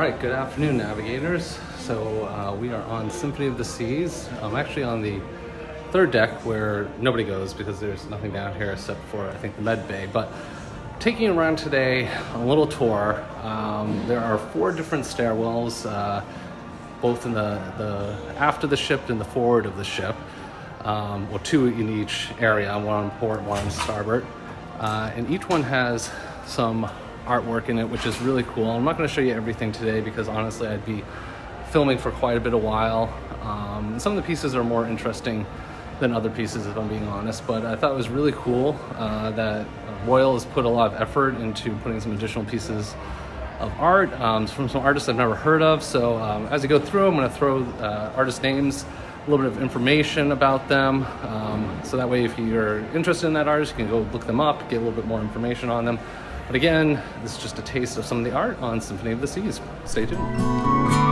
right, good afternoon, navigators. So we are on Symphony of the Seas. I'm actually on the third deck where nobody goes because there's nothing down here except for, I think, the med bay. But taking you around today on a little tour. There are 4 different stairwells, both in the aft of the ship and the forward of the ship. Well, 2 in each area, one on port, one on starboard. And each one has some artwork in it, which is really cool. I'm not going to show you everything today because honestly I'd be filming for quite a bit of while. Some of the pieces are more interesting than other pieces, if I'm being honest, but I thought it was really cool that Royal has put a lot of effort into putting some additional pieces of art from some artists I've never heard of. So as I go through, I'm going to throw artist names, a little bit of information about them, so that way if you're interested in that artist, you can go look them up, get a little bit more information on them. But again, this is just a taste of some of the art on Symphony of the Seas. Stay tuned.